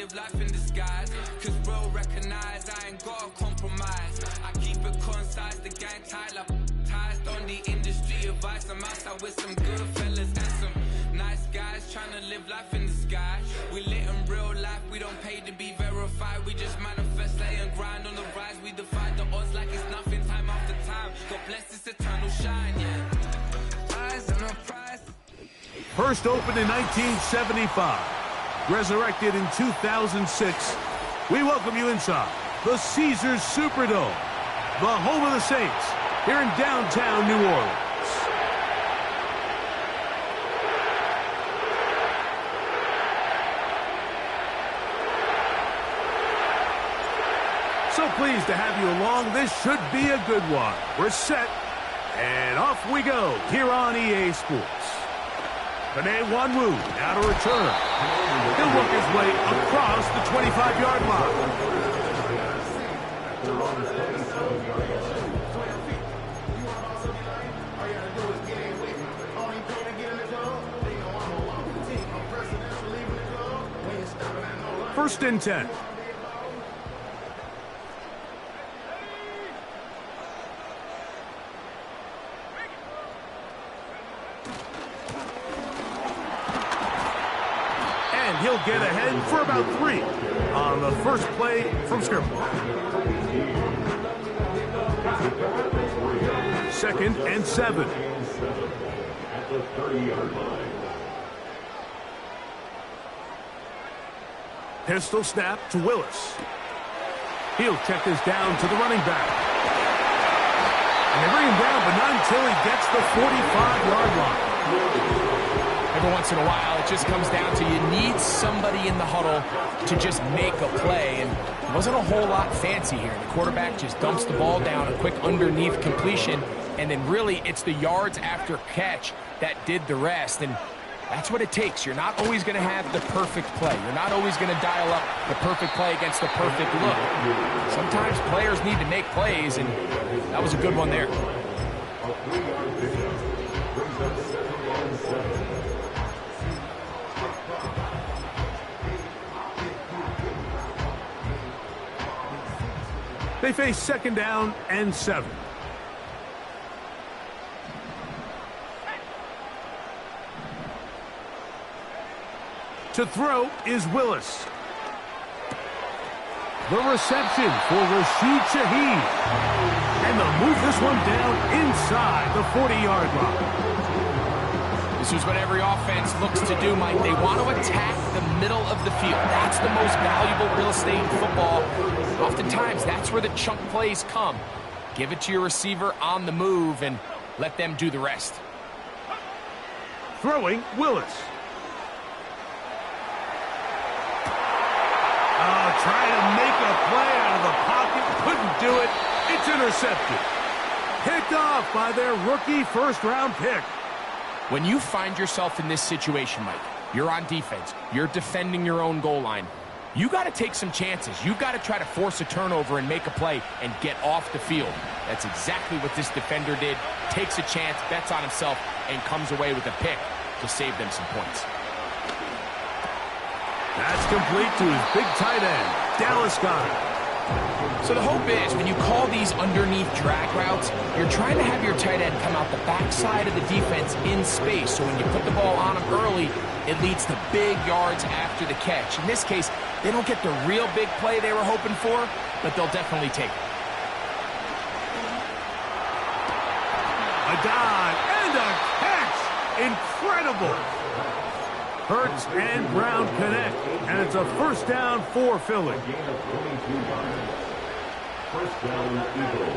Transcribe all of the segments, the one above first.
live life in disguise. Cause bro, recognize I ain't gotta compromise. I keep it concise, the gang tight like ties. On the industry advice, I'm outside with some good fellas and some nice guys trying to live life in the sky. We lit in real life, we don't pay to be verified. We just manifest, lay and grind on the rise. We defy the odds like it's nothing, time after time. God bless this eternal shine, yeah. Eyes on a prize. First opened in 1975, resurrected in 2006. We welcome you inside the Caesars Superdome, the home of the Saints, here in downtown New Orleans. So pleased to have you along. This should be a good one. We're set, and off we go here on EA Sports. Panay Wanwu now to return. He'll work his way across the 25-yard line. First and 10. He'll get ahead for about 3 on the first play from scrimmage. Second and 7. At the 30-yard line. Pistol snap to Willis. He'll check this down to the running back. And they bring him down, but not until he gets the 45-yard line. Every once in a while, it just comes down to you need somebody in the huddle to just make a play. And it wasn't a whole lot fancy here. The quarterback just dumps the ball down, a quick underneath completion, and then really it's the yards after catch that did the rest. And that's what it takes. You're not always going to have the perfect play. You're not always going to dial up the perfect play against the perfect look. Sometimes players need to make plays, and that was a good one there. They face second down and 7. To throw is Willis. The reception for Rashid Shaheed. And they'll move this one down inside the 40-yard line. This is what every offense looks to do, Mike. They want to attack the middle of the field. That's the most valuable real estate in football. Oftentimes, that's where the chunk plays come. Give it to your receiver on the move and let them do the rest. Throwing, Willis. Trying to make a play out of the pocket. Couldn't do it. It's intercepted. Picked off by their rookie first-round pick. When you find yourself in this situation, Mike, you're on defense, you're defending your own goal line, you got to take some chances. You got to try to force a turnover and make a play and get off the field. That's exactly what this defender did. Takes a chance, bets on himself, and comes away with a pick to save them some points. That's complete to his big tight end, Dallas Goedert. So the hope is when you call these underneath drag routes, you're trying to have your tight end come out the backside of the defense in space. So when you put the ball on him early, it leads to big yards after the catch. In this case, they don't get the real big play they were hoping for, but they'll definitely take it. A dive and a catch. Incredible. Hurts and Brown connect, and it's a first down for Philly. First down, Eagles.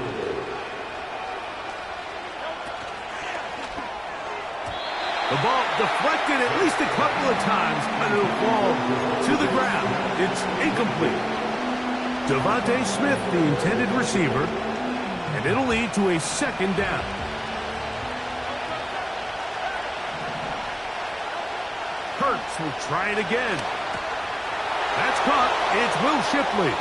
The ball deflected at least a couple of times, but it'll fall to the ground. It's incomplete. Devontae Smith, the intended receiver, and it'll lead to a second down. Hurts will try it again. That's caught. It's Will Shipley.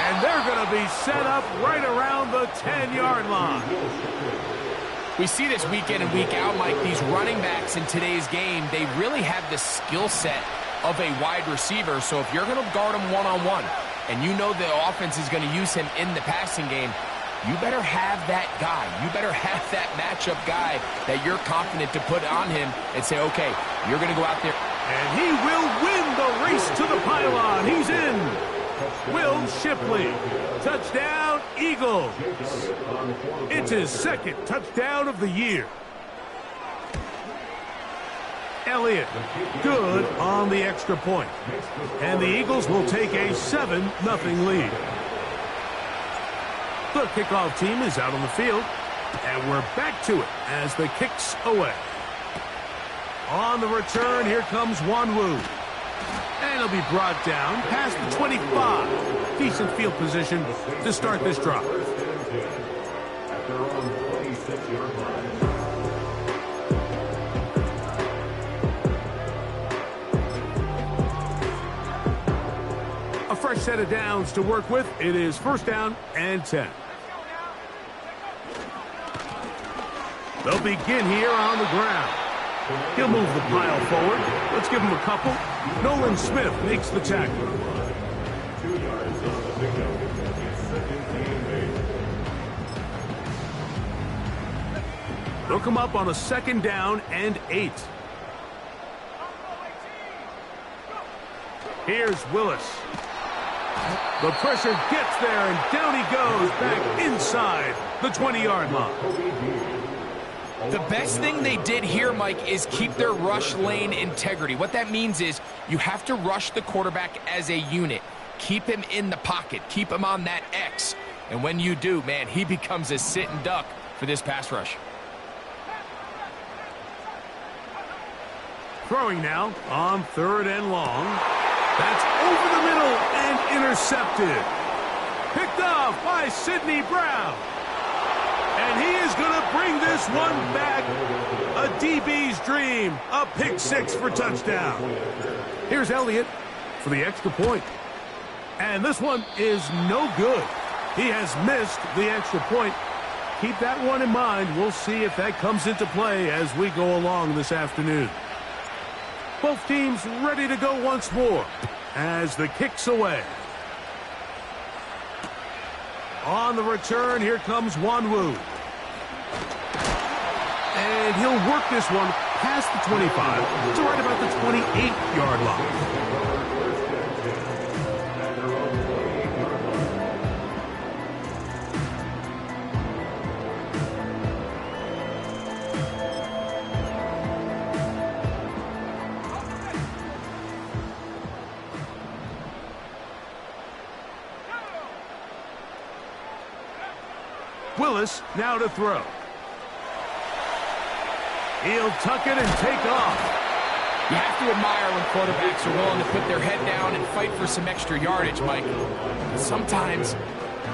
And they're going to be set up right around the 10-yard line. We see this week in and week out, Mike. These running backs in today's game, they really have the skill set of a wide receiver. So if you're going to guard him one-on-one and you know the offense is going to use him in the passing game, you better have that guy. You better have that matchup guy that you're confident to put on him and say, okay, you're going to go out there. And he will win the race to the pylon. He's in. Will Shipley. Touchdown, Eagles. It's his second touchdown of the year. Elliott, good on the extra point. And the Eagles will take a 7-0 lead. The kickoff team is out on the field, and we're back to it as the kick's away. On the return, here comes Wanwu. And he'll be brought down past the 25. Decent field position to start this drive. After around 26-yard line. A fresh set of downs to work with. It is first down and 10. They'll begin here on the ground. He'll move the pile forward. Let's give him a couple. Nolan Smith makes the tackle. 2 yards on the pickup. Second and 8. They'll come up on a second down and 8. Here's Willis. The pressure gets there, and down he goes back inside the 20-yard line. The best thing they did here, Mike, is keep their rush lane integrity. What that means is you have to rush the quarterback as a unit. Keep him in the pocket. Keep him on that X. And when you do, man, he becomes a sitting duck for this pass rush. Throwing now on 3rd and long. That's over the middle and intercepted. Picked off by Sidney Brown. And he is going to bring this one back. A DB's dream. A pick 6 for touchdown. Here's Elliott for the extra point. And this one is no good. He has missed the extra point. Keep that one in mind. We'll see if that comes into play as we go along this afternoon. Both teams ready to go once more as the kick's away. On the return, here comes Wanwu. And he'll work this one past the 25 to right about the 28-yard line. Willis now to throw. He'll tuck it and take off. You have to admire when quarterbacks are willing to put their head down and fight for some extra yardage, Mike. But sometimes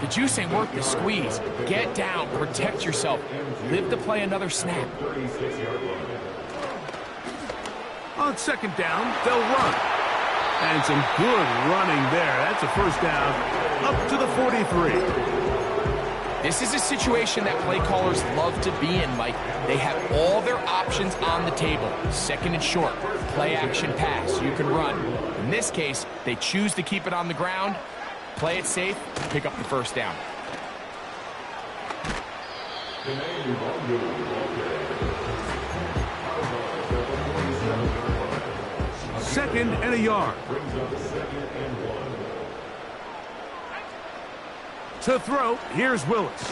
the juice ain't worth the squeeze. Get down, protect yourself, live to play another snap. On second down, they'll run. And some good running there. That's a first down up to the 43. This is a situation that play callers love to be in, Mike. They have all their options on the table. Second and short, play action pass, you can run. In this case, they choose to keep it on the ground, play it safe, pick up the first down. Second and a yard. To throw, here's Willis.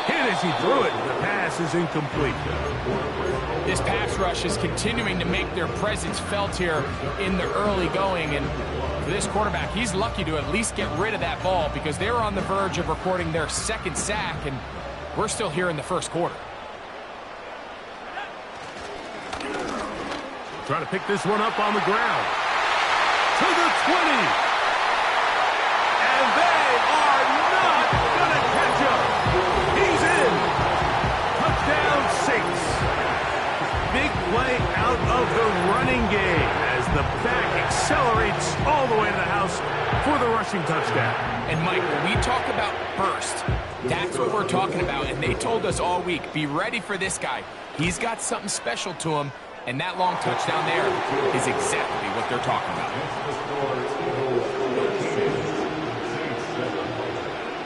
Hit as he threw it. The pass is incomplete. This pass rush is continuing to make their presence felt here in the early going. And for this quarterback, he's lucky to at least get rid of that ball because they were on the verge of recording their second sack, and we're still here in the first quarter. Trying to pick this one up on the ground. To the 20. And they are not going to catch him. He's in. Touchdown 6. Big play out of the running game as the back accelerates all the way to the house for the rushing touchdown. And Mike, when we talk about burst, That's what we're talking about, and they told us all week, be ready for this guy. He's got something special to him, and that long touchdown there is exactly what they're talking about.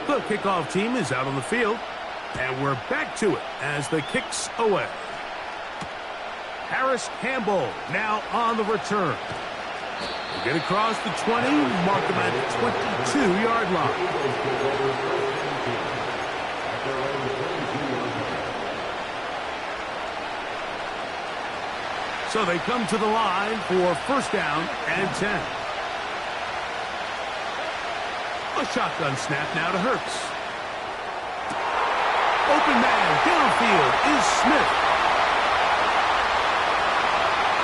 The kickoff team is out on the field, and we're back to it as the kick's away. Harris Campbell now on the return. We'll get across the 20, mark him at the 22-yard line. So they come to the line for first down and 10. A shotgun snap now to Hurts. Open man downfield is Smith.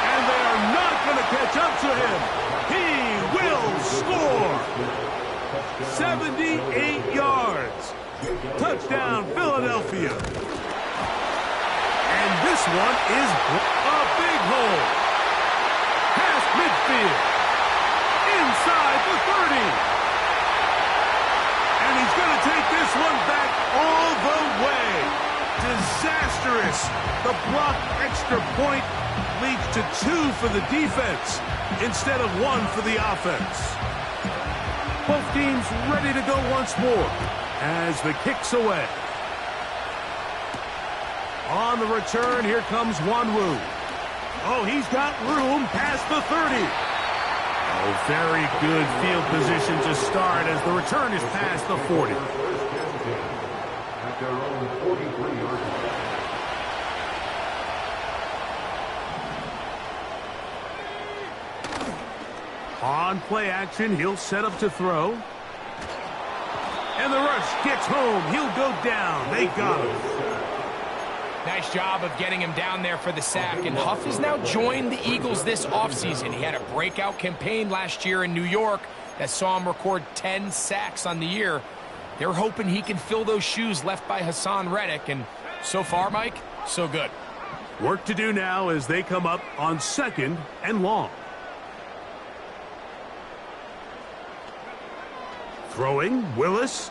And they are not going to catch up to him. He will score. 78 yards. Touchdown, Philadelphia. And this one is a big hole. Past midfield. Inside the 30. And he's going to take this one back all the way. Disastrous. The blocked extra point leads to 2 for the defense instead of 1 for the offense. Both teams ready to go once more as the kick's away. On the return, here comes Wanwu. Oh, he's got room past the 30. Oh, very good field position to start as the return is past the 40. On play action, he'll set up to throw. And the rush gets home. He'll go down. They got him. Nice job of getting him down there for the sack. And Huff has now joined the Eagles this offseason. He had a breakout campaign last year in New York that saw him record 10 sacks on the year. They're hoping he can fill those shoes left by Hassan Reddick. And so far, Mike, so good. Work to do now as they come up on 2nd and long. Throwing, Willis.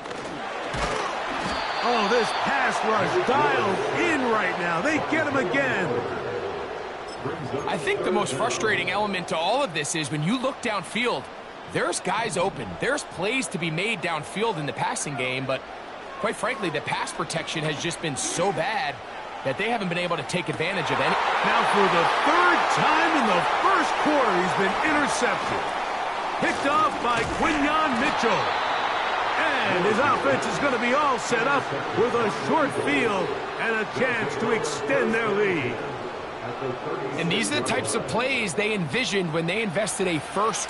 Oh, this pass rush dialed in right now. They get him again. I think the most frustrating element to all of this is when you look downfield, there's guys open. There's plays to be made downfield in the passing game, but quite frankly, the pass protection has just been so bad that they haven't been able to take advantage of any. Now for the 3rd time in the first quarter, he's been intercepted. Picked off by Quinyon Mitchell. And his offense is going to be all set up with a short field and a chance to extend their lead. And these are the types of plays they envisioned when they invested a first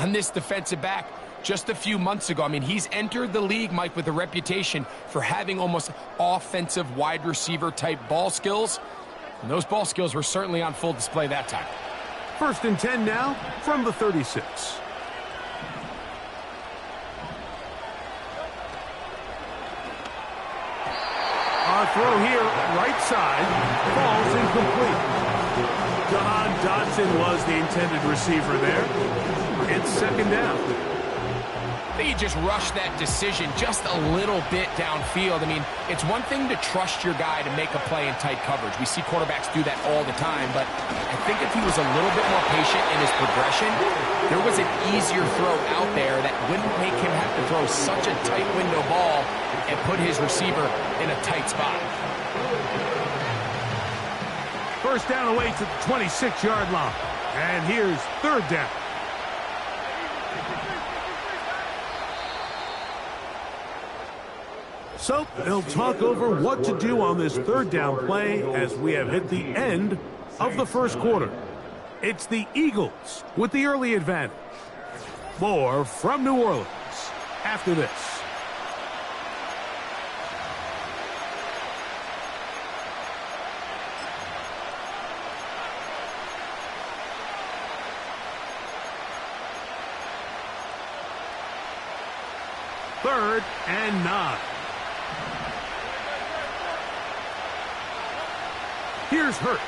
on this defensive back just a few months ago. I mean, he's entered the league, Mike, with a reputation for having almost offensive wide receiver type ball skills. And those ball skills were certainly on full display that time. 1st and 10 now from the 36. Our throw here, right side, falls incomplete. John Dodson was the intended receiver there. It's 2nd down. I think he just rushed that decision just a little bit downfield. I mean, it's one thing to trust your guy to make a play in tight coverage. We see quarterbacks do that all the time, but I think if he was a little bit more patient in his progression, there was an easier throw out there that wouldn't make him have to throw such a tight window ball and put his receiver in a tight spot. 1st down away to the 26-yard line. And here's 3rd down. So they'll talk over what to do on this 3rd down play as we have hit the end of the 1st quarter. It's the Eagles with the early advantage. More from New Orleans after this. Third and 9. Here's Hurts.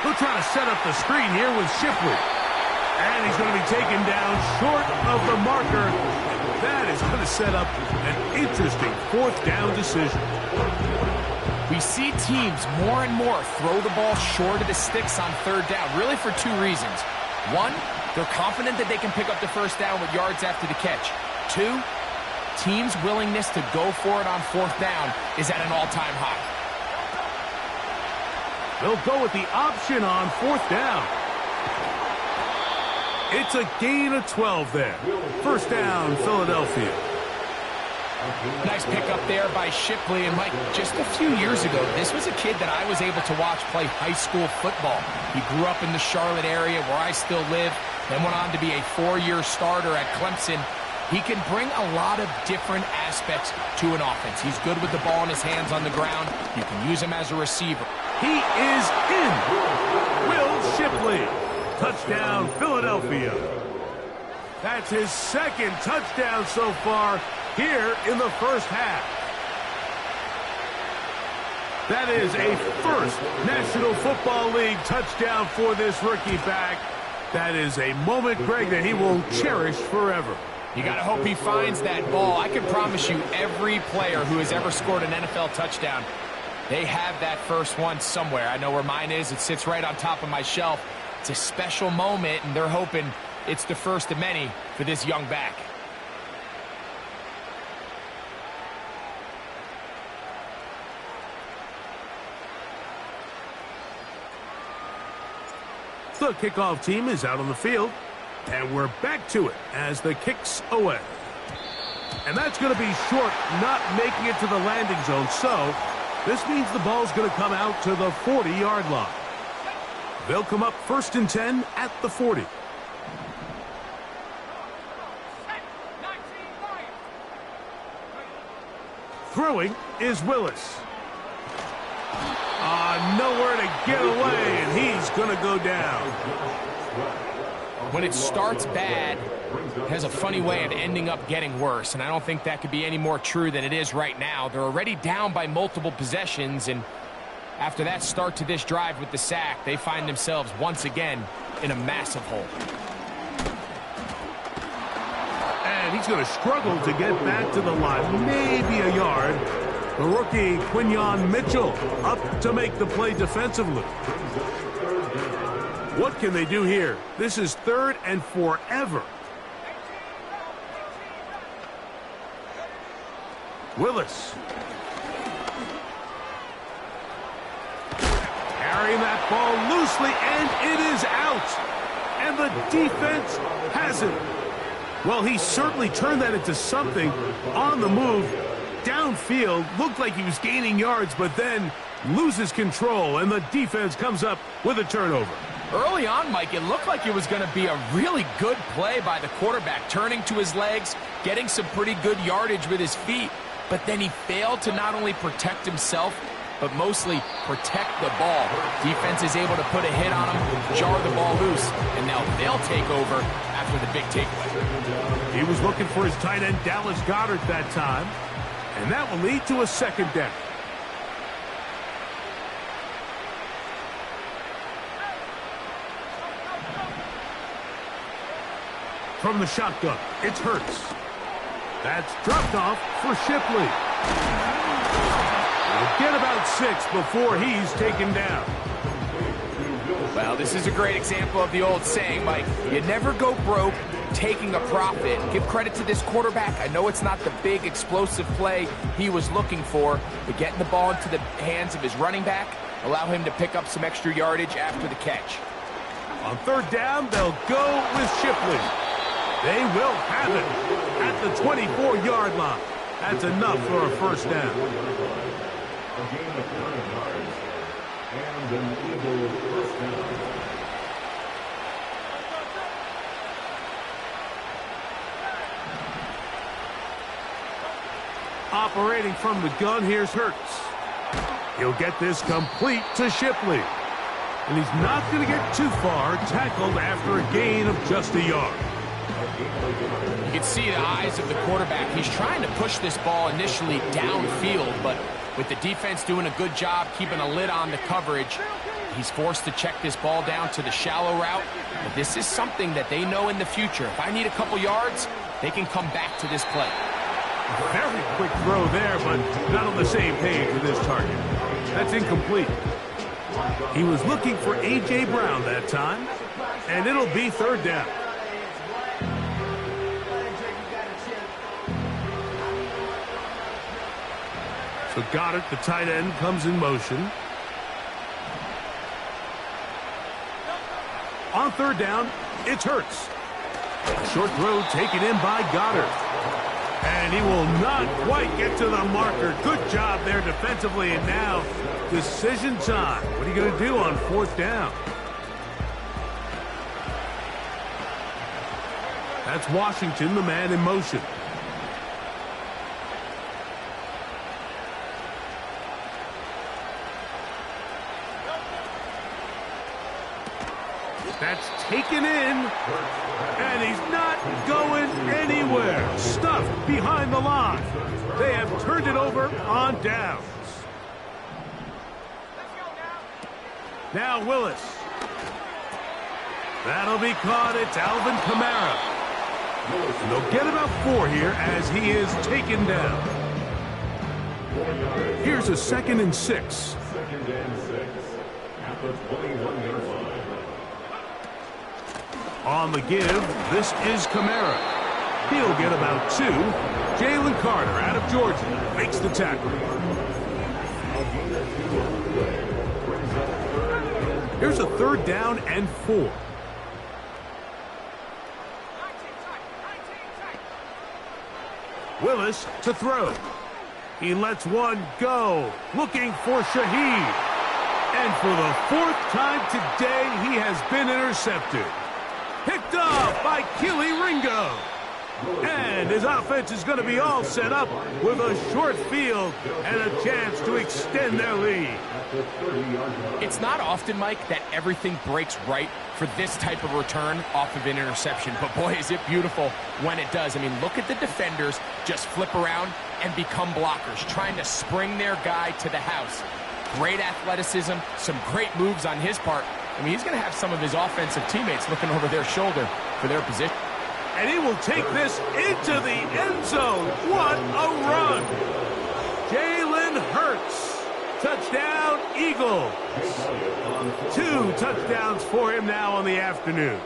He'll try to set up the screen here with Shipley. And he's going to be taken down short of the marker. That is going to set up an interesting 4th down decision. We see teams more and more throw the ball short of the sticks on 3rd down, really for 2 reasons. 1, they're confident that they can pick up the 1st down with yards after the catch. 2, teams' willingness to go for it on 4th down is at an all-time high. They'll go with the option on 4th down. It's a gain of 12 there. 1st down, Philadelphia. Nice pickup there by Shipley. And Mike, just a few years ago, this was a kid that I was able to watch play high school football. He grew up in the Charlotte area where I still live, then went on to be a 4-year starter at Clemson. He can bring a lot of different aspects to an offense. He's good with the ball in his hands on the ground. You can use him as a receiver. He is in. Will Shipley. Touchdown, Philadelphia. That's his 2nd touchdown so far here in the 1st half. That is a 1st National Football League touchdown for this rookie back. That is a moment, Greg, that he will cherish forever. You got to hope he finds that ball. I can promise you every player who has ever scored an NFL touchdown, they have that first one somewhere. I know where mine is. It sits right on top of my shelf. It's a special moment, and they're hoping it's the first of many for this young back. The kickoff team is out on the field, and we're back to it as the kick's away. And that's going to be short, not making it to the landing zone. So this means the ball's going to come out to the 40-yard line. They'll come up 1st and 10 at the 40. Throwing is Willis. Nowhere to get away, and he's going to go down. When it starts bad, it has a funny way of ending up getting worse, and I don't think that could be any more true than it is right now. They're already down by multiple possessions, and after that start to this drive with the sack, they find themselves once again in a massive hole. And he's going to struggle to get back to the line, maybe a yard. The rookie, Quinyon Mitchell, up to make the play defensively. What can they do here? This is 3rd and forever. Willis. Carrying that ball loosely, and it is out. And the defense has it. Well, he certainly turned that into something on the move. Downfield, looked like he was gaining yards, but then loses control, and the defense comes up with a turnover. Early on, Mike, it looked like it was going to be a really good play by the quarterback, turning to his legs, getting some pretty good yardage with his feet, but then he failed to not only protect himself, but mostly protect the ball. Defense is able to put a hit on him, jar the ball loose, and now they'll take over after the big takeaway. He was looking for his tight end, Dallas Goedert, that time, and that will lead to a second down. From the shotgun, it's Hurts. That's dropped off for Shipley. He'll get about 6 before he's taken down. Well, this is a great example of the old saying, Mike. You never go broke taking a profit. Give credit to this quarterback. I know it's not the big explosive play he was looking for, but getting the ball into the hands of his running back, allow him to pick up some extra yardage after the catch. On third down, they'll go with Shipley. They will have it at the 24-yard line. That's enough for a first down. A gain of 9 yards and an Eagle first down. Operating from the gun, here's Hurts. He'll get this complete to Shipley. And he's not going to get too far, tackled after a gain of just a yard. You can see the eyes of the quarterback. He's trying to push this ball initially downfield, but with the defense doing a good job keeping a lid on the coverage, he's forced to check this ball down to the shallow route. But this is something that they know in the future. If I need a couple yards, they can come back to this play. Very quick throw there, but not on the same page with his target. That's incomplete. He was looking for A.J. Brown that time, and it'll be third down. So Goedert, the tight end, comes in motion. On third down, it's Hurts. A short throw taken in by Goedert. And he will not quite get to the marker. Good job there defensively. And now, decision time. What are you going to do on fourth down? That's Washington, the man in motion. That's taken in, and he's not going anywhere. Stuffed behind the line. They have turned it over on downs. Now Willis. That'll be caught. It's Alvin Kamara. And they'll get about 4 here as he is taken down. Here's a 2nd and 6. 2nd and 6 at the 21-yard line. On the give, this is Kamara. He'll get about 2. Jalen Carter out of Georgia makes the tackle. Here's a 3rd down and 4. Willis to throw. He lets one go, looking for Shaheed. And for the 4th time today, he has been intercepted. Picked off by Keely Ringo. And his offense is going to be all set up with a short field and a chance to extend their lead. It's not often, Mike, that everything breaks right for this type of return off of an interception. But boy, is it beautiful when it does. I mean, look at the defenders just flip around and become blockers, trying to spring their guy to the house. Great athleticism, some great moves on his part. I mean, he's going to have some of his offensive teammates looking over their shoulder for their position. And he will take this into the end zone. What a run. Jalen Hurts. Touchdown, Eagles. 2 touchdowns for him now on the afternoon.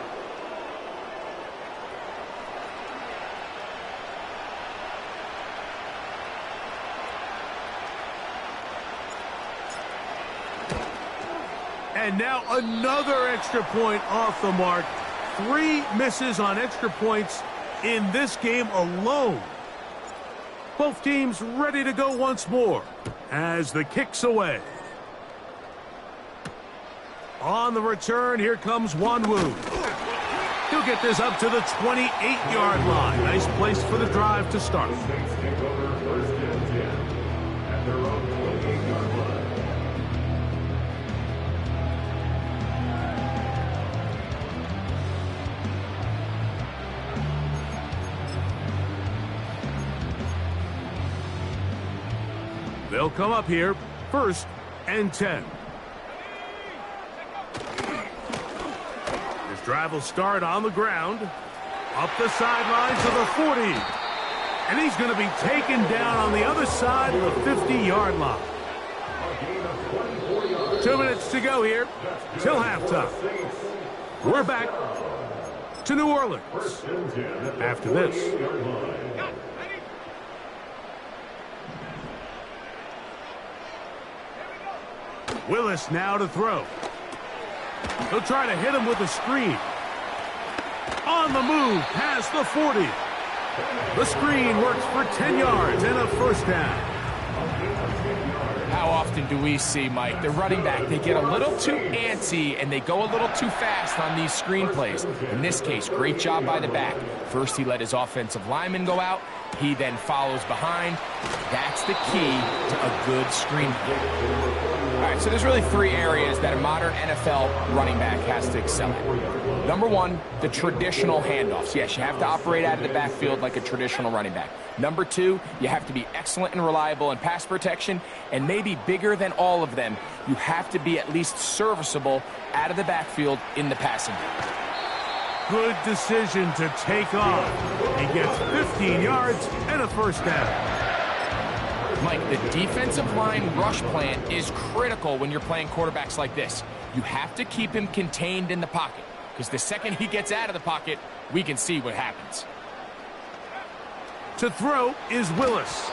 And now another extra point off the mark. 3 misses on extra points in this game alone. Both teams ready to go once more as the kick's away. On the return, here comes Wanwu. He'll get this up to the 28-yard line. Nice place for the drive to start. Saints take over first and 10 at their own 28-yard line. They'll come up here, first and 10. This drive will start on the ground, up the sidelines to the 40. And he's going to be taken down on the other side of the 50-yard line. 2 minutes to go here, till halftime. We're back to New Orleans after this. Willis now to throw. He'll try to hit him with a screen. On the move, past the 40. The screen works for 10 yards and a first down. How often do we see, Mike, the running back, they get a little too antsy and they go a little too fast on these screen plays. In this case, great job by the back. First, he let his offensive lineman go out. He then follows behind. That's the key to a good screen play. All right, so there's really three areas that a modern NFL running back has to excel at. Number one, the traditional handoffs. Yes, you have to operate out of the backfield like a traditional running back. Number two, you have to be excellent and reliable in pass protection, and maybe bigger than all of them, you have to be at least serviceable out of the backfield in the passing game. Good decision to take off. He gets 15 yards and a first down. Mike, the defensive line rush plan is critical when you're playing quarterbacks like this. You have to keep him contained in the pocket, because the second he gets out of the pocket, we can see what happens. To throw is Willis.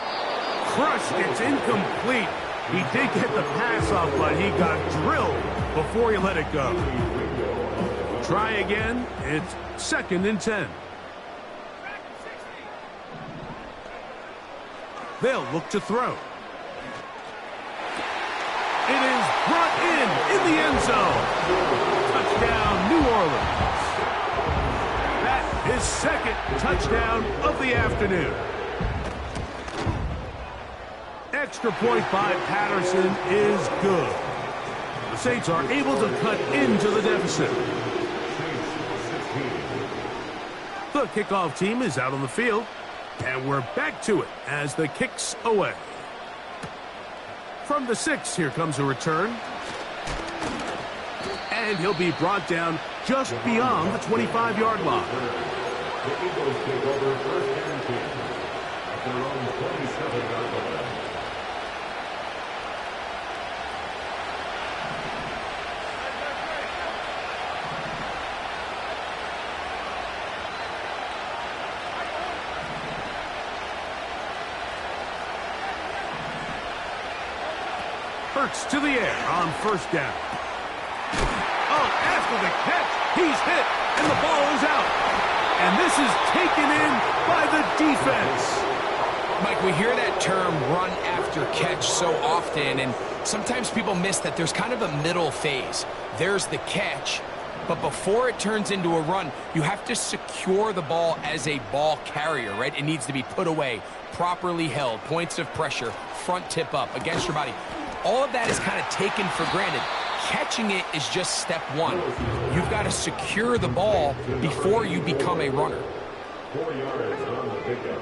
Crushed, it's incomplete. He did get the pass off, but he got drilled before he let it go. Try again. It's second and 10. They'll look to throw. It is brought in the end zone. Touchdown, New Orleans. That is second touchdown of the afternoon. Extra point by Patterson is good. The Saints are able to cut into the deficit. The kickoff team is out on the field. And we're back to it as the kick's away. From the 6, here comes a return. And he'll be brought down just beyond the 25-yard line. The Eagles take over first and 10 at their own 27-yard line. Hurts to the air on first down. Oh, after the catch, he's hit, and the ball is out. And this is taken in by the defense. Mike, we hear that term run after catch so often, and sometimes people miss that there's kind of a middle phase. There's the catch, but before it turns into a run, you have to secure the ball as a ball carrier, right? It needs to be put away, properly held, points of pressure, front tip up against your body. All of that is kind of taken for granted. Catching it is just step one. You've got to secure the ball before you become a runner. 4 yards on the pickup.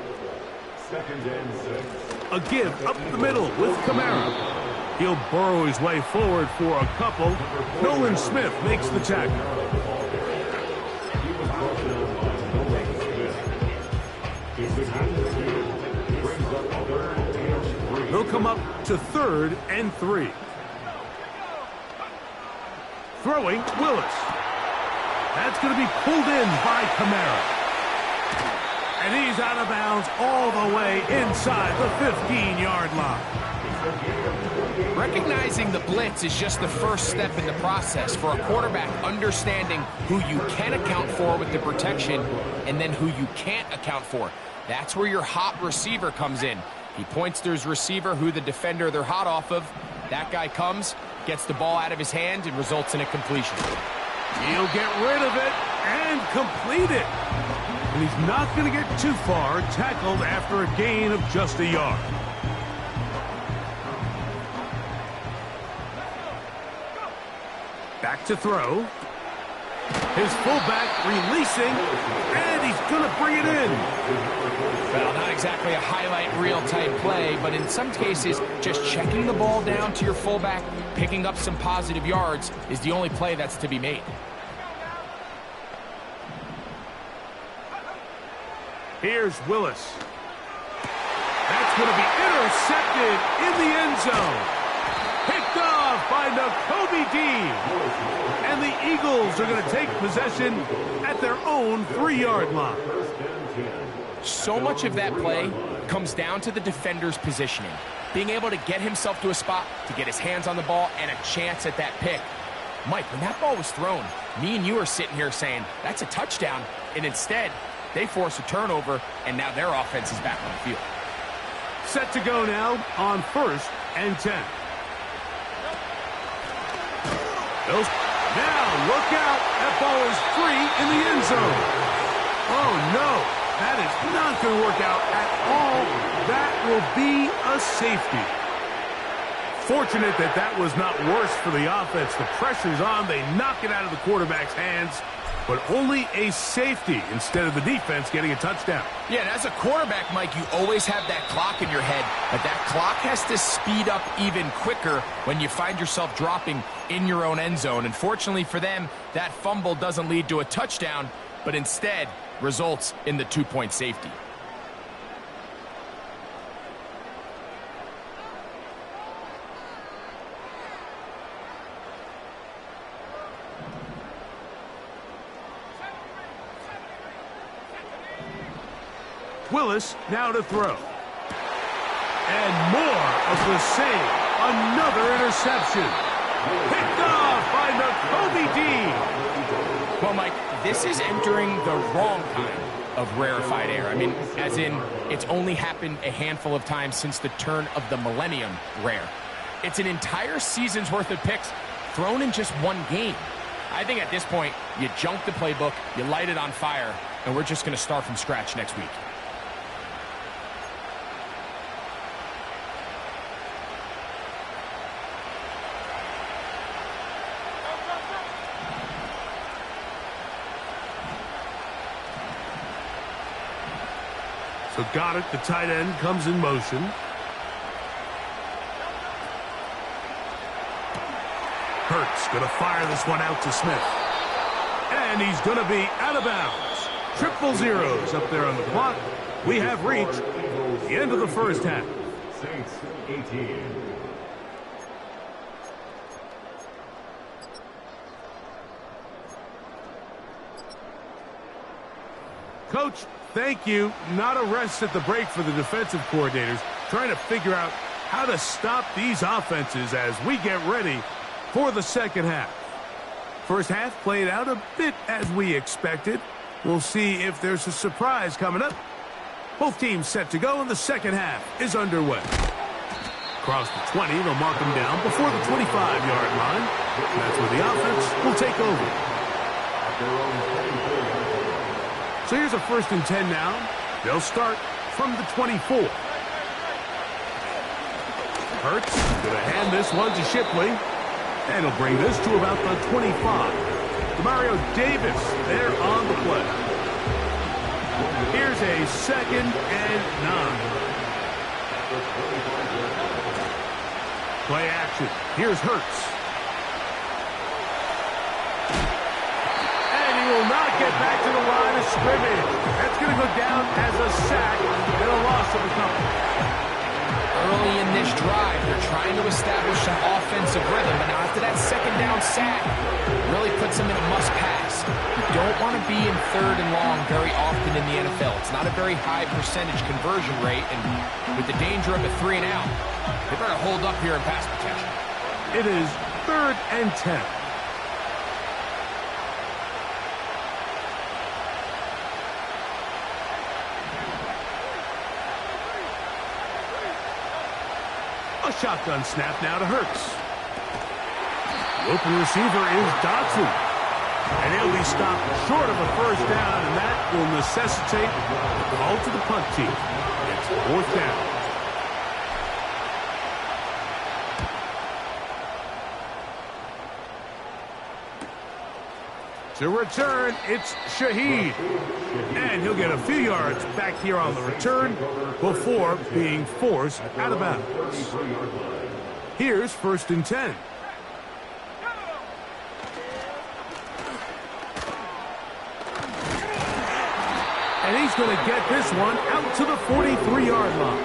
Second and 6. A give up the middle with Kamara. He'll burrow his way forward for a couple. Nolan Smith makes the tackle. He was brought down by Nolan Smith. He's the game brings up third and 3. He'll come up to third and 3. Throwing, Willis. That's going to be pulled in by Kamara. And he's out of bounds all the way inside the 15-yard line. Recognizing the blitz is just the first step in the process for a quarterback understanding who you can account for with the protection and then who you can't account for. That's where your hot receiver comes in. He points to his receiver, who the defender they're hot off of. That guy comes, gets the ball out of his hand and results in a completion. He'll get rid of it and complete it. And he's not going to get too far, tackled after a gain of just a yard. Back to throw. His fullback releasing, and he's going to bring it in. Well, not exactly a highlight reel type play, but in some cases, just checking the ball down to your fullback, picking up some positive yards is the only play that's to be made. Here's Willis. That's going to be intercepted in the end zone. Picked off by Nakobe Dean. And the Eagles are going to take possession at their own 3-yard line. So much of that play comes down to the defender's positioning. Being able to get himself to a spot, to get his hands on the ball, and a chance at that pick. Mike, when that ball was thrown, me and you are sitting here saying, that's a touchdown. And instead, they force a turnover, and now their offense is back on the field. Set to go now on 1st and 10. Now, look out. That ball is free in the end zone. Oh, no. That is not going to work out at all. That will be a safety. Fortunate that that was not worse for the offense. The pressure's on. They knock it out of the quarterback's hands, but only a safety instead of the defense getting a touchdown. Yeah, and as a quarterback, Mike, you always have that clock in your head, but that clock has to speed up even quicker when you find yourself dropping in your own end zone. And fortunately for them, that fumble doesn't lead to a touchdown, but instead results in the 2-point safety. Willis now to throw. And more of the same. Another interception. Picked off by Nakobe Dean. Well, Mike, this is entering the wrong kind of rarefied air. I mean, as in, it's only happened a handful of times since the turn of the millennium rare. It's an entire season's worth of picks thrown in just one game. I think at this point, you junk the playbook, you light it on fire, and we're just going to start from scratch next week. So got it. The tight end comes in motion. Hurts going to fire this one out to Smith. And he's going to be out of bounds. 0-0 up there on the clock. We have reached the end of the first half. Saints 18. Coach, thank you. Not a rest at the break for the defensive coordinators, trying to figure out how to stop these offenses as we get ready for the second half. First half played out a bit as we expected. We'll see if there's a surprise coming up. Both teams set to go, and the second half is underway. Across the 20, they'll mark them down before the 25-yard line. That's where the offense will take over. So here's a 1st and 10 now. They'll start from the 24. Hurts going to hand this one to Shipley. And he'll bring this to about the 25. Mario Davis there on the play. Here's a 2nd and 9. Play action. Here's Hurts. And he will not get back to the line of scrimmage. That's going to go down as a sack and a loss of a couple. Early in this drive, they're trying to establish some offensive rhythm, but now after that 2nd down sack, really puts them in a must-pass. You don't want to be in 3rd and long very often in the NFL. It's not a very high percentage conversion rate, and with the danger of a 3 and out, they better hold up here in pass protection. It is 3rd and 10. A shotgun snap now to Hurts. The open receiver is Dotson. And he'll be stopped short of a first down, and that will necessitate a call to the punt team. It's 4th down. To return, it's Shaheed. And he'll get a few yards back here on the return before being forced out of bounds. Here's 1st and 10. And he's going to get this one out to the 43-yard line.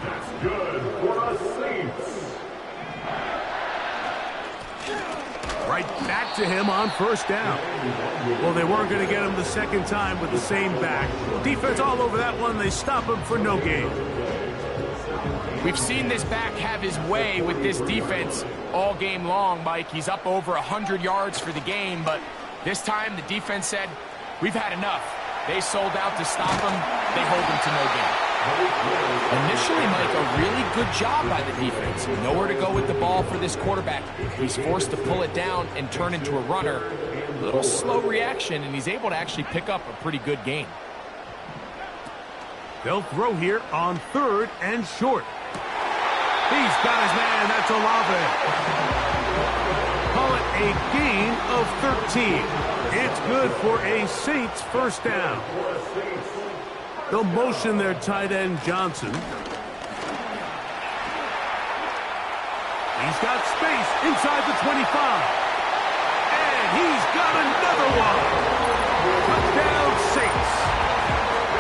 That's good for the Saints. Right back to him on 1st down. Well, they weren't going to get him the second time with the same back. Defense all over that one. They stop him for no gain. We've seen this back have his way with this defense all game long, Mike. He's up over 100 yards for the game, but this time the defense said, we've had enough. They sold out to stop him. They hold him to no gain. Initially, Mike, a really good job by the defense. Nowhere to go with the ball for this quarterback. He's forced to pull it down and turn into a runner. A little slow reaction, and he's able to actually pick up a pretty good gain. They'll throw here on 3rd and short. He's got his man. That's Olave. Call it a gain of 13. It's good for a Saints 1st down. They'll motion their tight end, Johnson. He's got space inside the 25. And he's got another one. Touchdown, Saints.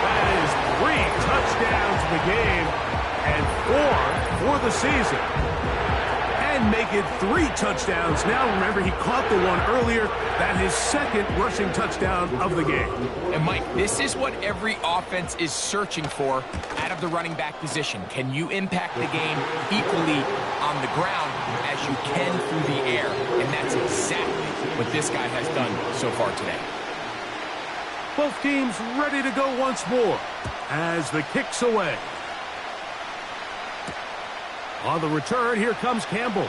That is 3 touchdowns in the game and 4 for the season. And make it 3 touchdowns now. Remember, he caught the one earlier. That is 2nd rushing touchdown of the game. And, Mike, this is what every offense is searching for out of the running back position. Can you impact the game equally on the ground as you can through the air? And that's exactly what this guy has done so far today. Both teams ready to go once more as the kick's away. On the return, here comes Campbell.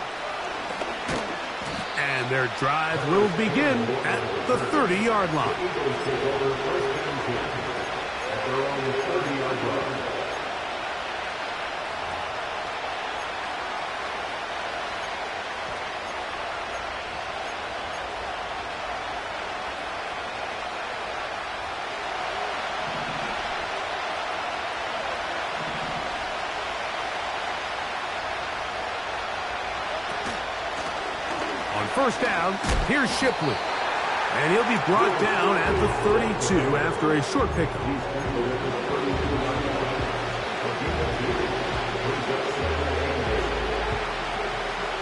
And their drive will begin at the 30-yard line. On 1st down, here's Shipley. And he'll be brought down at the 32 after a short pickup.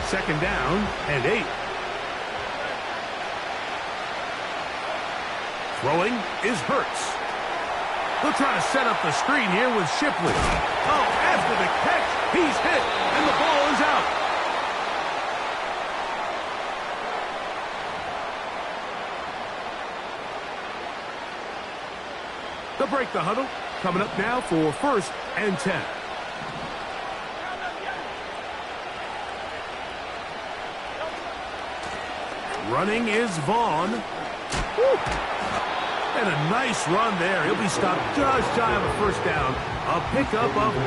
Second down and 8. Throwing is Hurts. They'll try to set up the screen here with Shipley. Oh, after the catch, he's hit, and the ball is out. They'll break the huddle. Coming up now for 1st and 10. Running is Vaughn. Woo. And a nice run there. He'll be stopped just shy of a 1st down. A pickup of 9.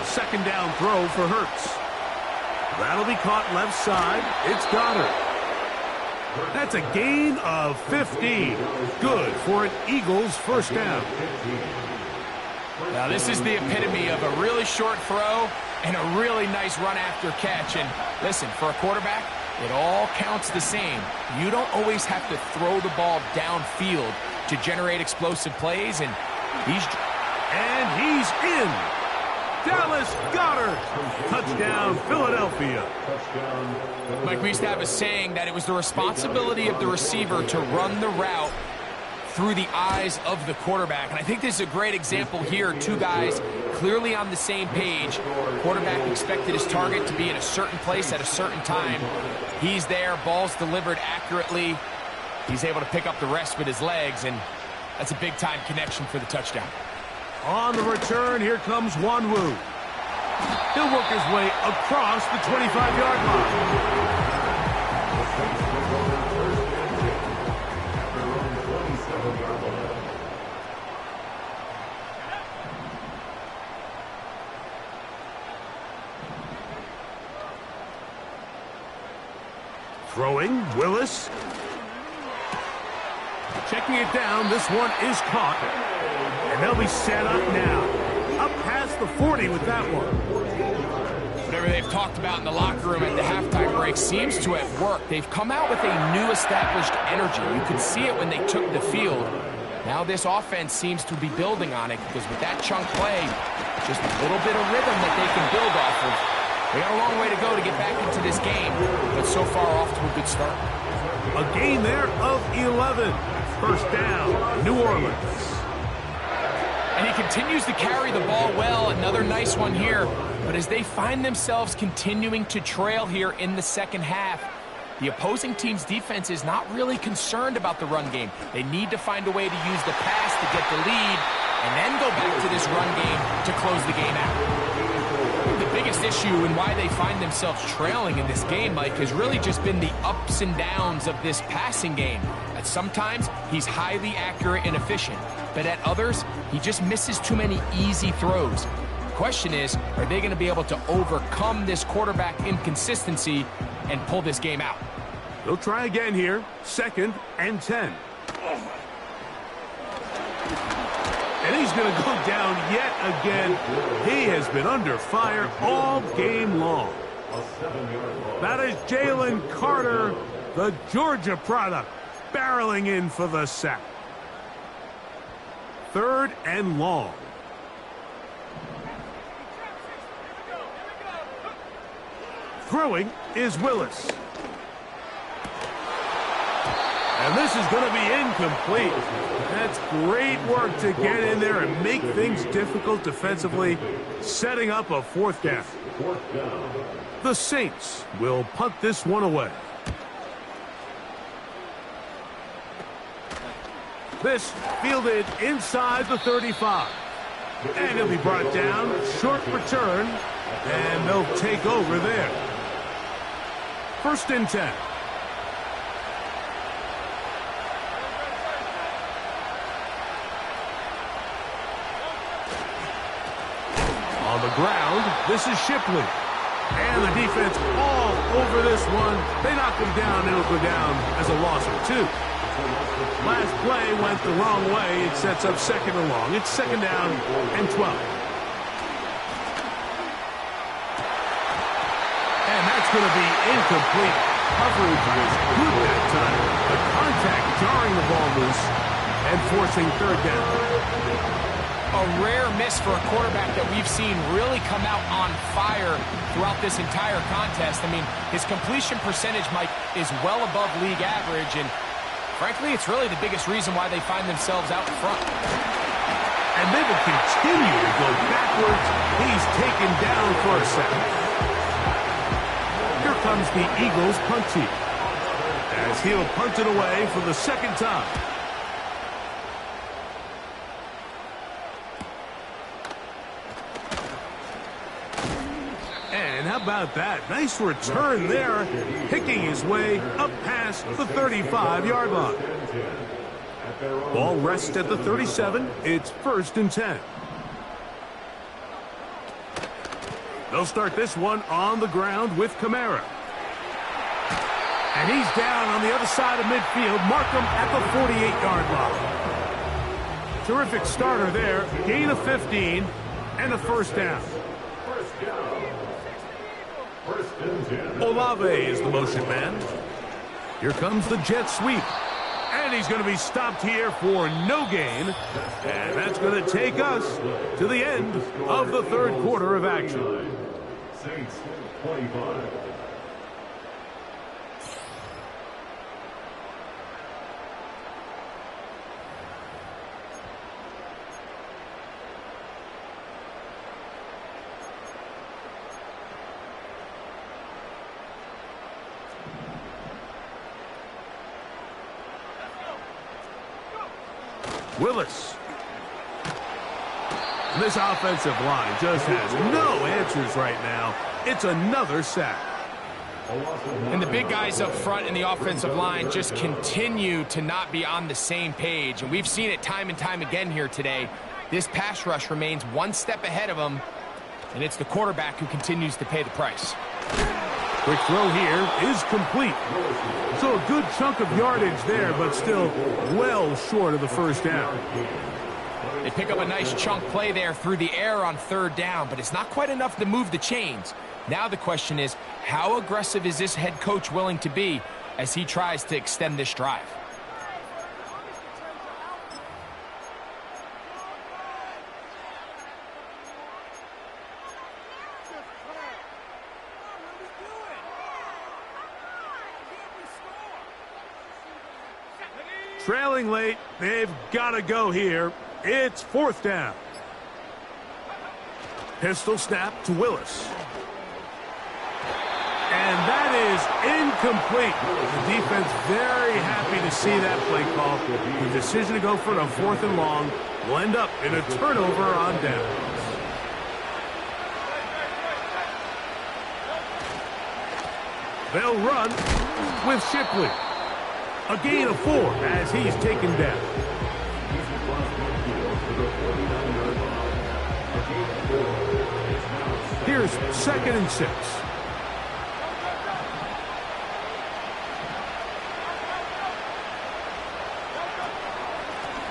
A 2nd down throw for Hurts. That'll be caught left side. It's Goddard. That's a gain of 15. Good for an Eagles 1st down. Now, this is the epitome of a really short throw and a really nice run after catch. And listen, for a quarterback, it all counts the same. You don't always have to throw the ball downfield to generate explosive plays, and he's in. Dallas Goedert. Touchdown, Philadelphia. Mike, we used to have a saying that it was the responsibility of the receiver to run the route through the eyes of the quarterback. And I think this is a great example here. 2 guys clearly on the same page. Quarterback expected his target to be in a certain place at a certain time. He's there, ball's delivered accurately. He's able to pick up the rest with his legs, and that's a big-time connection for the touchdown. On the return, here comes Wanwu. He'll work his way across the 25-yard line. Throwing, Willis. Checking it down, this one is caught. And they'll be set up now. Up past the 40 with that one. Whatever they've talked about in the locker room at the halftime break seems to have worked. They've come out with a new established energy. You could see it when they took the field. Now this offense seems to be building on it because with that chunk play, just a little bit of rhythm that they can build off of. They got a long way to go to get back into this game, but so far off to a good start. A gain there of 11. First down, New Orleans. And he continues to carry the ball well. Another nice one here. But as they find themselves continuing to trail here in the second half, the opposing team's defense is not really concerned about the run game. They need to find a way to use the pass to get the lead and then go back to this run game to close the game out. The biggest issue and why they find themselves trailing in this game, Mike, has really just been the ups and downs of this passing game. At sometimes, he's highly accurate and efficient, but at others, he just misses too many easy throws. The question is, are they going to be able to overcome this quarterback inconsistency and pull this game out? They'll try again here, 2nd and 10. And he's going to go down yet again. He has been under fire all game long. That is Jalen Carter, the Georgia product, barreling in for the sack. 3rd and long. Throwing is Willis. And this is going to be incomplete. That's great work to get in there and make things difficult defensively, setting up a 4th down. The Saints will punt this one away. This fielded inside the 35. And he'll be brought down, short return, and they'll take over there. 1st and 10. On the ground, this is Shipley. And the defense all over this one. They knock him down, and it'll go down as a loss of 2. Last play went the wrong way. It sets up 2nd and long. It's 2nd down and 12. And that's going to be incomplete. Coverage was good that time. The contact jarring the ball loose and forcing 3rd down. A rare miss for a quarterback that we've seen really come out on fire throughout this entire contest. I mean, his completion percentage, Mike, is well above league average, and frankly, it's really the biggest reason why they find themselves out in front. And they will continue to go backwards. He's taken down for a sack. Here comes the Eagles punt team, as he'll punt it away for the 2nd time. And how about that? Nice return there, picking his way up past the 35-yard line. Ball rests at the 37. It's 1st and 10. They'll start this one on the ground with Kamara. And he's down on the other side of midfield. Markham at the 48-yard line. Terrific starter there. Gain of 15 and a 1st down. Olave is the motion man. Here comes the jet sweep. And he's going to be stopped here for no gain. And that's going to take us to the end of the 3rd quarter of action. Saints 25. Willis. And this offensive line just has no answers right now. It's another sack. And the big guys up front in the offensive line just continue to not be on the same page. And we've seen it time and time again here today. This pass rush remains one step ahead of them, and it's the quarterback who continues to pay the price. Quick throw here is complete. So a good chunk of yardage there, but still well short of the first down. They pick up a nice chunk play there through the air on third down, but it's not quite enough to move the chains. Now the question is, how aggressive is this head coach willing to be as he tries to extend this drive? Trailing late, they've got to go here. It's fourth down. Pistol snap to Willis. And that is incomplete. The defense very happy to see that play call. The decision to go for it on fourth and long will end up in a turnover on downs. They'll run with Shipley. A gain of 4 as he's taken down. Here's 2nd and 6.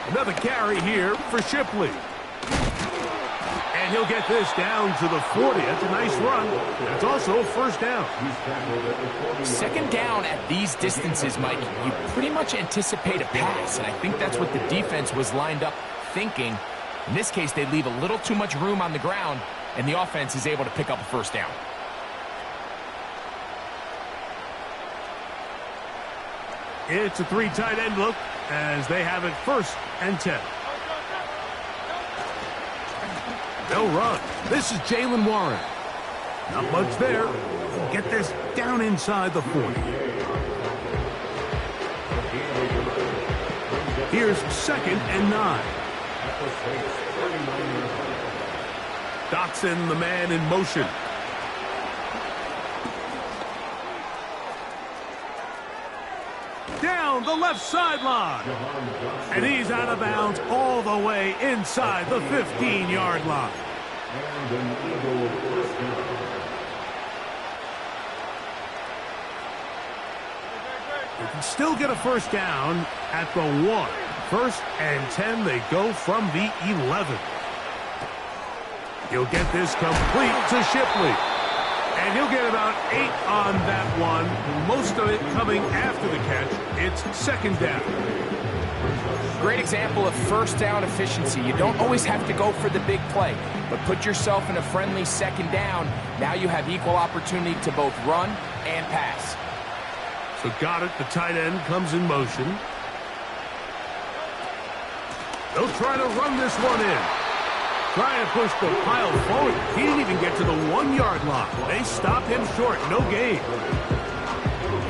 Another carry here for Shipley. And he'll get this down to the 40. That's a nice run. That's also a first down. Second down at these distances, Mike, you pretty much anticipate a pass, and I think that's what the defense was lined up thinking. In this case, they leave a little too much room on the ground, and the offense is able to pick up a first down. It's a 3 tight end look as they have it 1st and 10. They'll run. This is Jaylen Warren. Not much there. Get this down inside the 40. Here's 2nd and 9. Dotson, the man in motion. Down the left sideline. And he's out of bounds all the way inside the 15-yard line. They can still get a first down at the 1. 1st and 10, they go from the 11. He'll get this complete to Shipley. And he'll get about 8 on that one. Most of it coming after the catch. It's 2nd down. Great example of first down efficiency. You don't always have to go for the big play, but put yourself in a friendly 2nd down. Now you have equal opportunity to both run and pass. So got it. The tight end comes in motion. They'll try to run this one in. Trying to push the pile forward. He didn't even get to the 1-yard line. They stopped him short. No gain.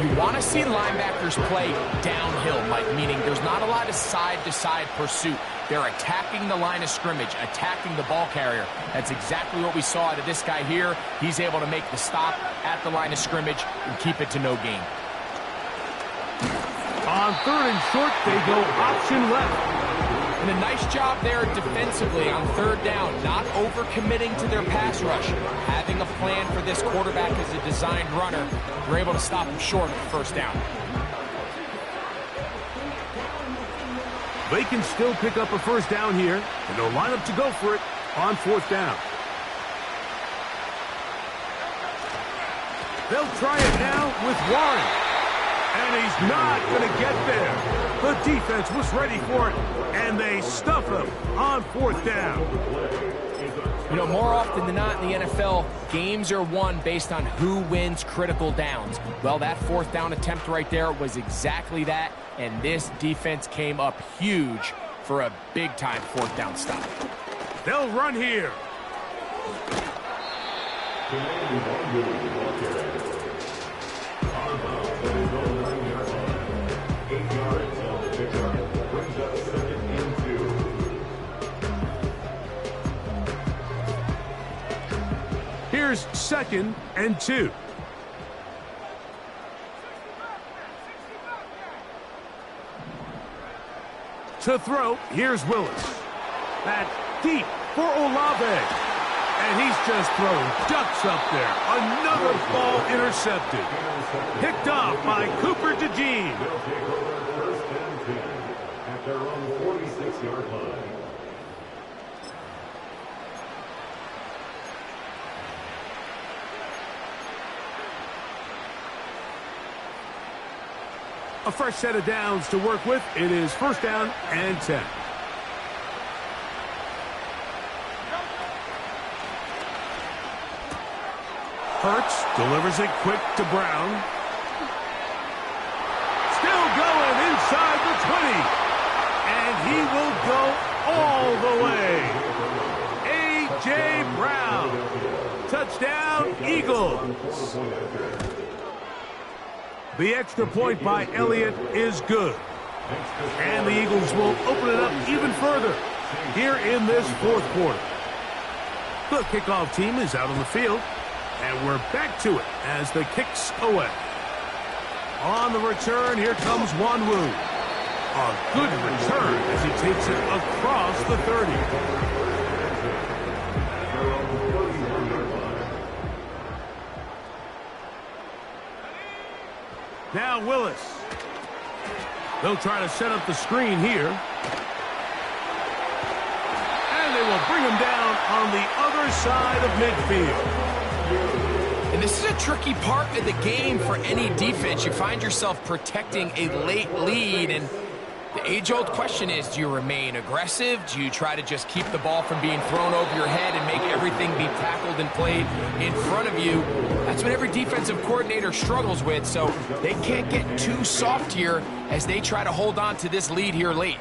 You want to see linebackers play downhill, Mike, meaning there's not a lot of side-to-side pursuit. They're attacking the line of scrimmage, attacking the ball carrier. That's exactly what we saw out of this guy here. He's able to make the stop at the line of scrimmage and keep it to no gain. On 3rd and short, they go option left. And a nice job there defensively on 3rd down, not overcommitting to their pass rush. Having a plan for this quarterback as a designed runner, they're able to stop him short of the first down. They can still pick up a first down here, and they'll line up to go for it on 4th down. They'll try it now with Warren. And he's not going to get there. The defense was ready for it, and they stuff him on 4th down. You know, more often than not in the NFL, games are won based on who wins critical downs. Well, that 4th down attempt right there was exactly that, and this defense came up huge for a big-time 4th down stop. They'll run here. Here's 2nd and 2. To throw, here's Willis. That's deep for Olave. And he's just throwing ducks up there. Another ball intercepted. Picked off by Cooper DeJean. They'll take over 1st and 10 at their own 46-yard line. A fresh set of downs to work with. It is 1st down and 10. Hurts delivers it quick to Brown. Still going inside the 20. And he will go all the way. A.J. Brown. Touchdown, Eagles. The extra point by Elliott is good. And the Eagles will open it up even further here in this 4th quarter. The kickoff team is out on the field. And we're back to it as the kicks away. On the return, here comes Wanwu. A good return as he takes it across the 30. Now Willis. They'll try to set up the screen here. And they will bring him down on the other side of midfield. And this is a tricky part of the game for any defense. You find yourself protecting a late lead, and the age-old question is, do you remain aggressive? Do you try to just keep the ball from being thrown over your head and make everything be tackled and played in front of you? That's what every defensive coordinator struggles with, so they can't get too soft here as they try to hold on to this lead here late.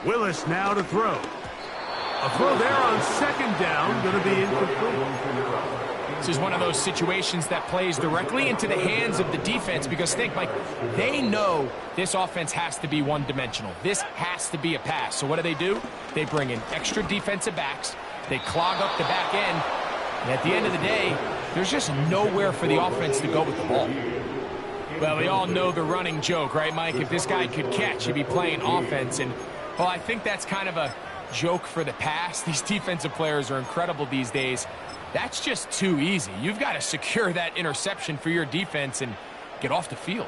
Willis now to throw. A throw there on 2nd down, going to be incomplete. This is one of those situations that plays directly into the hands of the defense because, think, Mike, they know this offense has to be one-dimensional. This has to be a pass. So what do? They bring in extra defensive backs. They clog up the back end. And at the end of the day, there's just nowhere for the offense to go with the ball. Well, we all know the running joke, right, Mike? If this guy could catch, he'd be playing offense. And, well, I think that's kind of a joke for the past. These defensive players are incredible these days. That's just too easy. You've got to secure that interception for your defense and get off the field.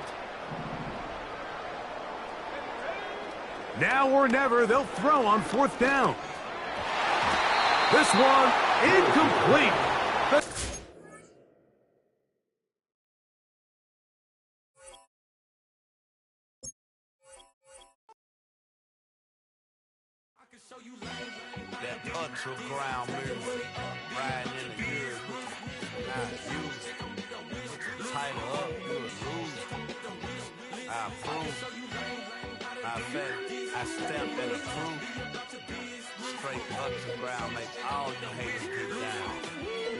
Now or never, they'll throw on 4th down. This one incomplete. That ultra ground move, riding in the good. Now you tighten up, you lose. I approve. I bet I stepped and approve. Straight ultra ground makes all you haters get down.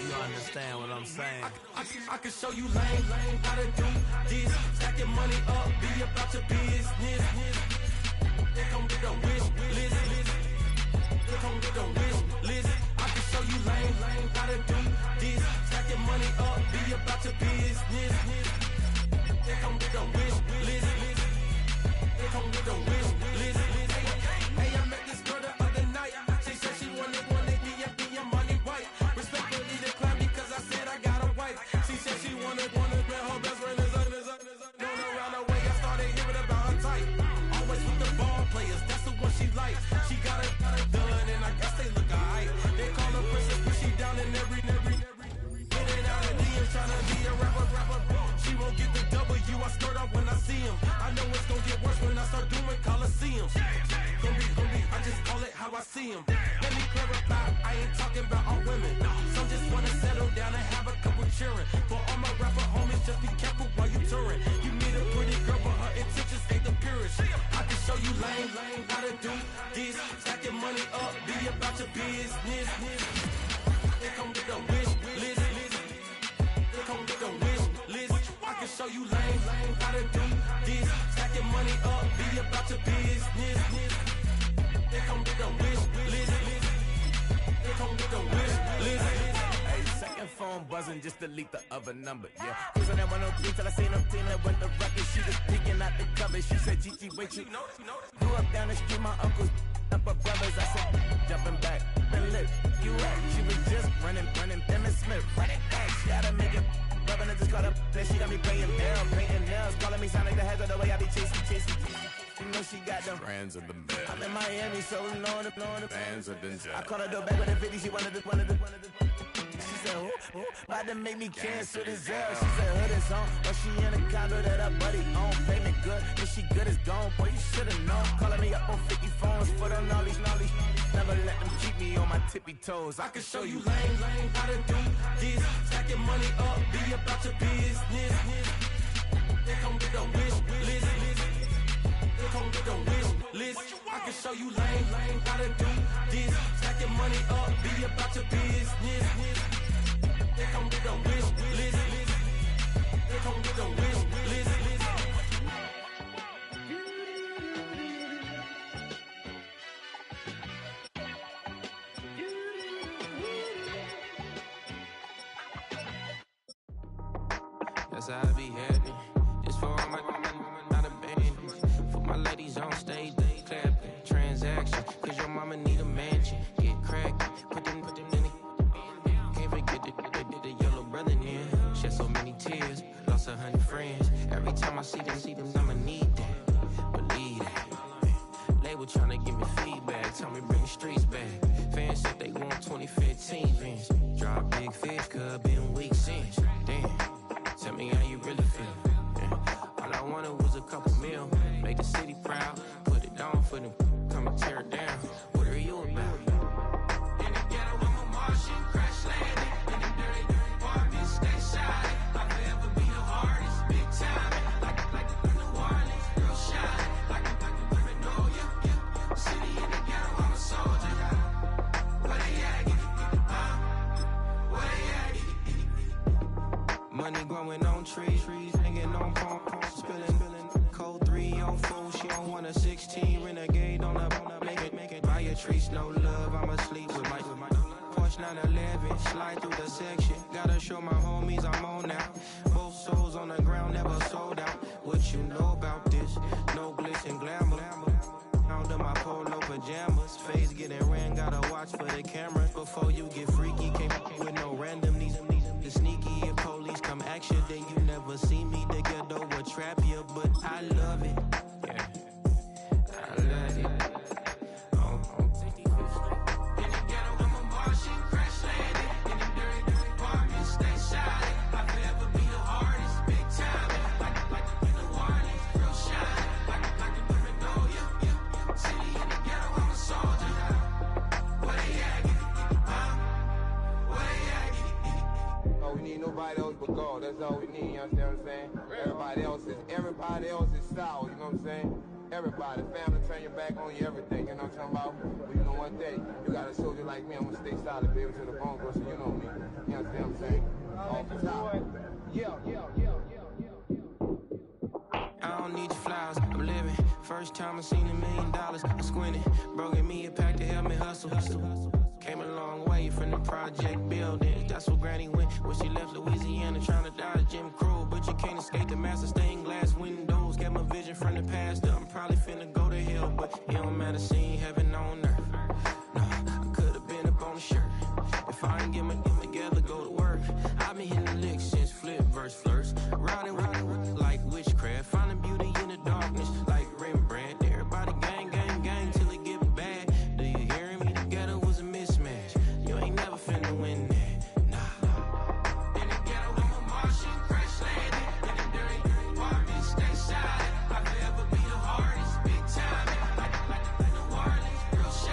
You understand what I'm saying? I can show you lame, how to do this. Stack your money up, be about your business. They come with a wish list. Come with a wish list. I can show you lame, how to do this. Stack your money up, be about your business. They come with a wish list. They come with a wish list. Hey, I met this girl the other night. She said she wanted be a money white. Respectfully declined because I said I got a wife. She said she wanted but her best friend is known around the way. I started hearing about her type. Always with the ball players, that's the one she likes. She got it done, and I guess they look alright. They call her princess, but she down in every. In and out of DMs, trying to be a rapper. She won't get the W, I skirt off when I see him. I know it's gonna get worse when I start doing Coliseums. Gonna be, I just call it how I see him. Let me clarify, I ain't talking about all women. Some just wanna settle down and have a couple cheering. For all my rapper homies, just be careful while you touring. You meet a pretty girl, but her intentions ain't the purest. I can show you lame, how to do this. Stack your money up, be about your business. They come with a wish list. They come with a wish list. I can show you lame, how to do this. Stack your money up, be about your business. They come with a wish list. They come with a wish one, just delete the other number, yeah. Cruising at 103 till I seen them team that went the ruckus. She was peeking out the cover. She said, Gigi, wait, you know. Grew up down the street, my uncles up her brothers. I said, jumping back, been lit. You at? She was just running. Emmett Smith, running back. She had to make it. Rubbing it, just caught up. Then she got me paying nails, painting nails. Calling me sound like the heads of the way I be chasing. You know she got them Brands of the bell. I'm in Miami, so knowing the Bands of the I called her door back with a 50, she wanted the She said, who? About to make me cancel this L. She said, hood is on, but she in a condo that her buddy own. Payment good, if she good is gone, boy, you should've known. Calling me up on 50 phones, foot on all these. Never let them keep me on my tippy toes. I can show you lame, how to do this. Stack your money up, be about your business. They come with a wish list. They come with a wish list. I can show you lame, how to do this. Stack your money up, be about your business. They come with a wish list. They come with a wish list. That's how I be heading. Just for all my not abandoned. For my ladies on stage, they clapping. Transaction, cause your mama need a mansion. Get crackin', put them in the. Can't forget the yellow brother near. Shed so many tears, lost 100 friends. Every time I see them, I'ma need that. Believe that. Label tryna give me feedback, tell me bring the streets back. Fans said they want 2015 Vince. Drop big fish, cuz been weeks since. Damn. Tell me how you really feel. Yeah. All I wanted was a couple mil. Make the city proud. Put it down for them. Come and tear it down. What are you about? In the ghetto, I'm a Martian. Crash landing. In the dirty apartments. Stay shiny. I'll forever be the hardest. Big time. Like New Orleans. Real shiny. Like women know ya. City in the ghetto, I'm a soldier. Where they at? Where they at? Money growing on trees, hanging on palm, spilling, code 304. She don't want a 16, renegade on a make it. Buy a tree, no love. I'm asleep with my Porsche 911, slide through the section. Gotta show my homies I'm on now. Both souls on the ground, never sold out. What you know about this? No glitz and glamour. Under my polo pajamas, face getting ran. Gotta watch for the cameras before you get freaky. Can't with no random these. The sneaky if police come ask you, then you never see me. The ghetto will trap you, but I love it. Yeah, I love it. In the ghetto, I'm a Martian, crash landing. In the dirty apartments, stay shiny. I'll forever be the hardest, big time. Like New Orleans, real shiny. Like the women know ya. City in the ghetto, I'm a soldier. Where they at? Where they at? Oh, we need nobody else but God. That's all we need, you understand what I'm saying? Everybody else is sour, you know what I'm saying? Everybody, family, turn your back on you, everything, you know what I'm talking about? But you know one day, you got a soldier like me, I'm gonna stay solid, baby, to the bone, so you know me. You understand what I'm saying? Off the top. Yeah. I don't need your flowers, I'm living. First time I seen $1 million, I squinted. Bro, give me a pack to help me hustle. Came a long way from the project buildings. That's where Granny went when she left Louisiana, trying to dodge Jim Crow. But you can't escape the master stained glass windows. Got my vision from the past. I'm probably finna go to hell, but it don't matter, seeing heaven on earth. No, I could've been up on the shirt. If I ain't get my together, go to work. I've been hitting the licks since flip verse first. Riding like witchcraft, finding beauty in the darkness like Rembrandt. Everybody gang till it get bad. Do you hear me? The ghetto was a mismatch. You ain't never finna win that. Nah. In the ghetto, I'm a Martian, crash landing. In the dirty apartments, stay shiny. I'll forever be the hardest, big time. Like New Orleans, real shiny.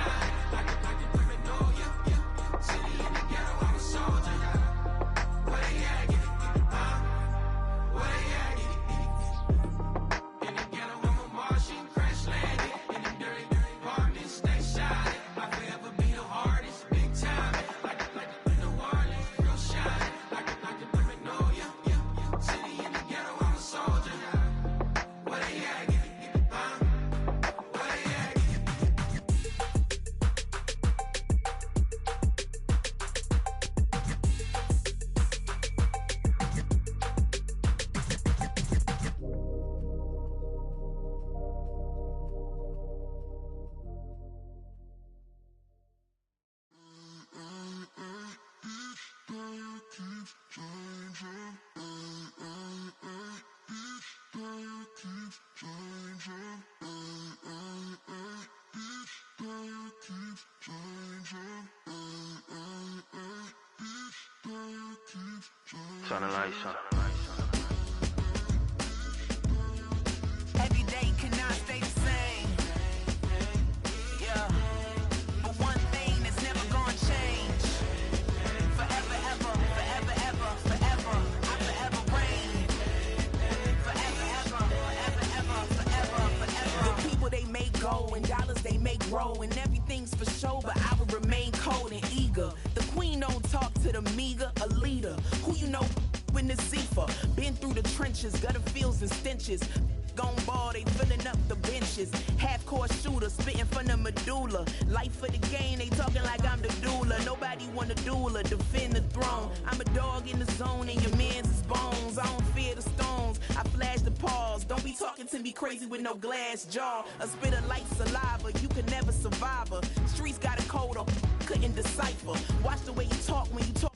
Turn the lights on. Every day cannot stay the same. Yeah. But one thing that's never gonna change. Forever, ever, forever, ever, forever. I forever reign. Forever, ever, forever, ever, forever, forever. The people they make go and dollars they make grow. And everything's for show, but I will remain cold and eager. The queen don't talk to the meager, a leader. Who you know in the Zephyr? Been through the trenches, gutter fields and stenches. Gone ball, they filling up the benches. Half-court shooter, spitting from the medulla. Life for the game, they talking like I'm the doula. Nobody wanna duel or defend the throne. I'm a dog in the zone and your man's is bones. I don't fear the stones, I flash the paws. Don't be talking to me crazy with no glass jaw. A spit of light saliva, you can never survive her. Streets got a code up, couldn't decipher. Watch the way you talk when you talk.